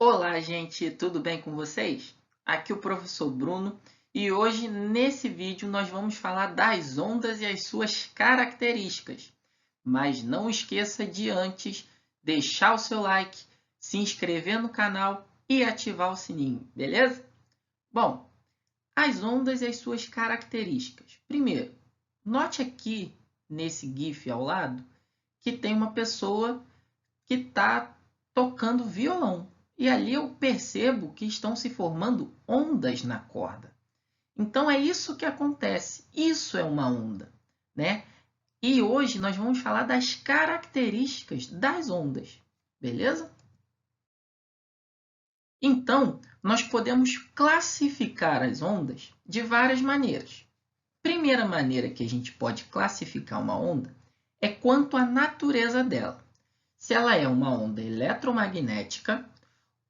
Olá, gente, tudo bem com vocês? Aqui é o professor Bruno e hoje nesse vídeo nós vamos falar das ondas e as suas características. Mas não esqueça de antes deixar o seu like, se inscrever no canal e ativar o sininho, beleza? Bom, as ondas e as suas características. Primeiro, note aqui nesse GIF ao lado que tem uma pessoa que está tocando violão. E ali eu percebo que estão se formando ondas na corda. Então é isso que acontece. Isso é uma onda, né? E hoje nós vamos falar das características das ondas, beleza? Então, nós podemos classificar as ondas de várias maneiras. Primeira maneira que a gente pode classificar uma onda é quanto à natureza dela. Se ela é uma onda eletromagnética,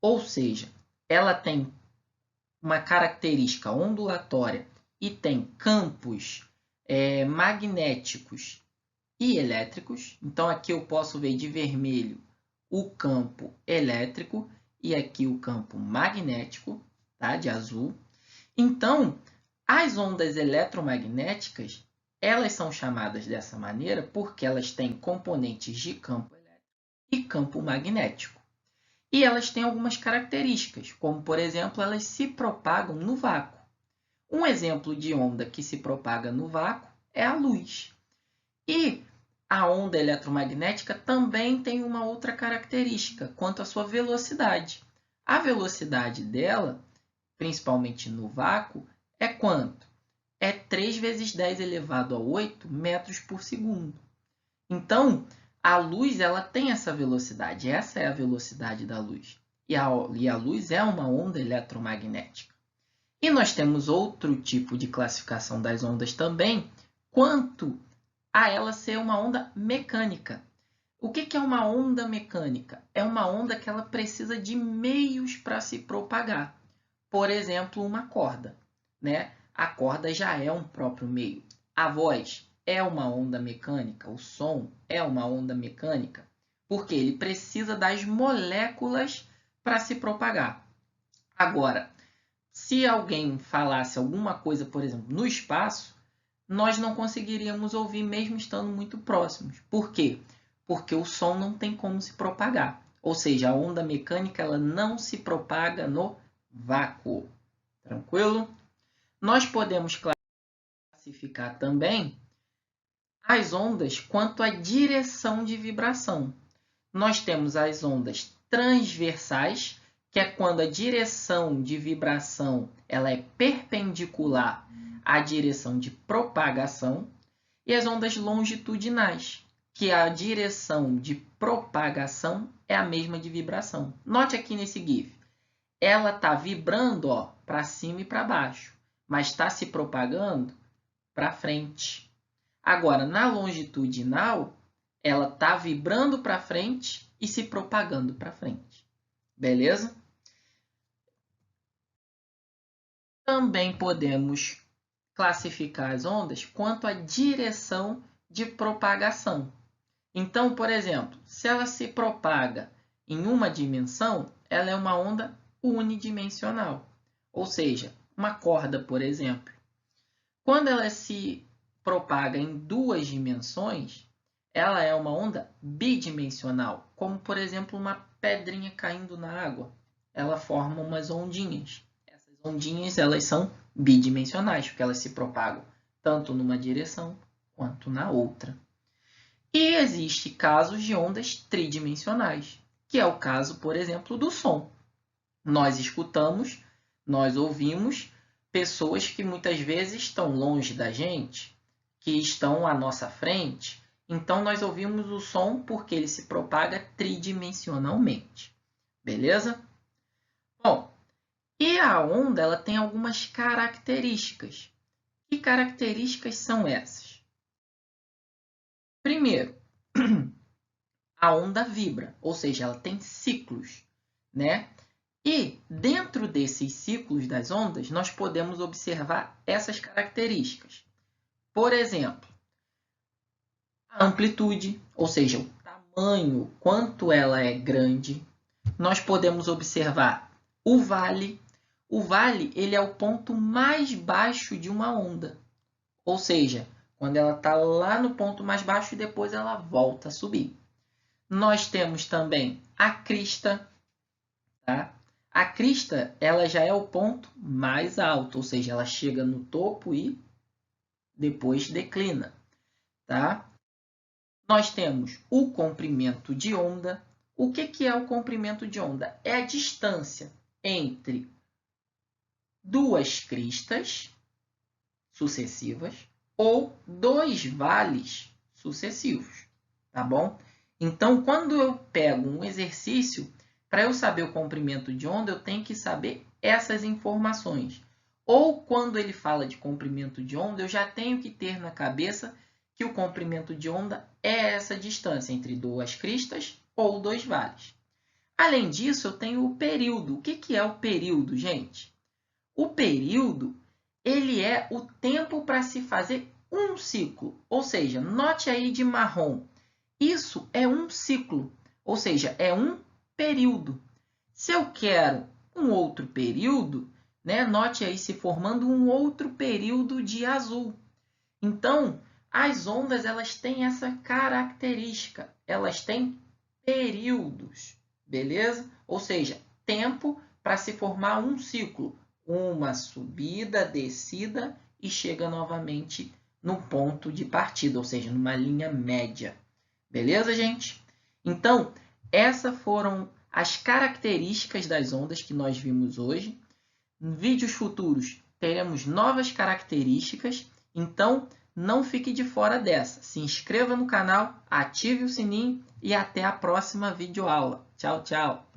ou seja, ela tem uma característica ondulatória e tem campos magnéticos e elétricos. Então, aqui eu posso ver de vermelho o campo elétrico e aqui o campo magnético, tá? De azul. Então, as ondas eletromagnéticas, elas são chamadas dessa maneira porque elas têm componentes de campo elétrico e campo magnético. E elas têm algumas características, como, por exemplo, elas se propagam no vácuo. Um exemplo de onda que se propaga no vácuo é a luz. E a onda eletromagnética também tem uma outra característica, quanto à sua velocidade. A velocidade dela, principalmente no vácuo, é quanto? É 3 vezes 10 elevado a 8 metros por segundo. Então, a luz ela tem essa velocidade, essa é a velocidade da luz. E a luz é uma onda eletromagnética. E nós temos outro tipo de classificação das ondas também, quanto a ela ser uma onda mecânica. O que é uma onda mecânica? É uma onda que ela precisa de meios para se propagar. Por exemplo, uma corda, né? A corda já é um próprio meio. A voz é uma onda mecânica, o som é uma onda mecânica, porque ele precisa das moléculas para se propagar. Agora, se alguém falasse alguma coisa, por exemplo, no espaço, nós não conseguiríamos ouvir mesmo estando muito próximos. Por quê? Porque o som não tem como se propagar. Ou seja, a onda mecânica ela não se propaga no vácuo. Tranquilo? Nós podemos classificar também as ondas quanto à direção de vibração. Nós temos as ondas transversais, que é quando a direção de vibração ela é perpendicular à direção de propagação, e as ondas longitudinais, que a direção de propagação é a mesma de vibração. Note aqui nesse GIF, ela está vibrando para cima e para baixo, mas está se propagando para frente. Agora, na longitudinal, ela está vibrando para frente e se propagando para frente. Beleza? Também podemos classificar as ondas quanto à direção de propagação. Então, por exemplo, se ela se propaga em uma dimensão, ela é uma onda unidimensional. Ou seja, uma corda, por exemplo. Quando ela se propaga em duas dimensões, ela é uma onda bidimensional, como, por exemplo, uma pedrinha caindo na água. Ela forma umas ondinhas. Essas ondinhas elas são bidimensionais, porque elas se propagam tanto numa direção quanto na outra. E existem casos de ondas tridimensionais, que é o caso, por exemplo, do som. Nós escutamos, nós ouvimos pessoas que muitas vezes estão longe da gente, que estão à nossa frente. Então, nós ouvimos o som porque ele se propaga tridimensionalmente. Beleza? Bom, e a onda ela tem algumas características. Que características são essas? Primeiro, a onda vibra, ou seja, ela tem ciclos, né? E dentro desses ciclos das ondas, nós podemos observar essas características. Por exemplo, a amplitude, ou seja, o tamanho, quanto ela é grande. nós podemos observar o vale. O vale, ele é o ponto mais baixo de uma onda. Ou seja, quando ela está lá no ponto mais baixo e depois ela volta a subir. Nós temos também a crista. Tá? A crista, ela já é o ponto mais alto, ou seja, ela chega no topo e depois declina. Tá? Nós temos o comprimento de onda. O que é o comprimento de onda? É a distância entre duas cristas sucessivas ou dois vales sucessivos, tá bom? Então, quando eu pego um exercício, para eu saber o comprimento de onda, eu tenho que saber essas informações. Ou quando ele fala de comprimento de onda, eu já tenho que ter na cabeça que o comprimento de onda é essa distância entre duas cristas ou dois vales. Além disso, eu tenho o período. O que é o período, gente? O período, ele é o tempo para se fazer um ciclo. Ou seja, note aí de marrom. Isso é um ciclo, ou seja, é um período. Se eu quero um outro período, né, note aí se formando um outro período de azul. Então, as ondas elas têm essa característica, elas têm períodos, beleza? Ou seja, tempo para se formar um ciclo, uma subida, descida e chega novamente no ponto de partida, ou seja, numa linha média. Beleza, gente? Então, essas foram as características das ondas que nós vimos hoje. Em vídeos futuros, teremos novas características. Então, não fique de fora dessa. Se inscreva no canal, ative o sininho e até a próxima videoaula. Tchau, tchau!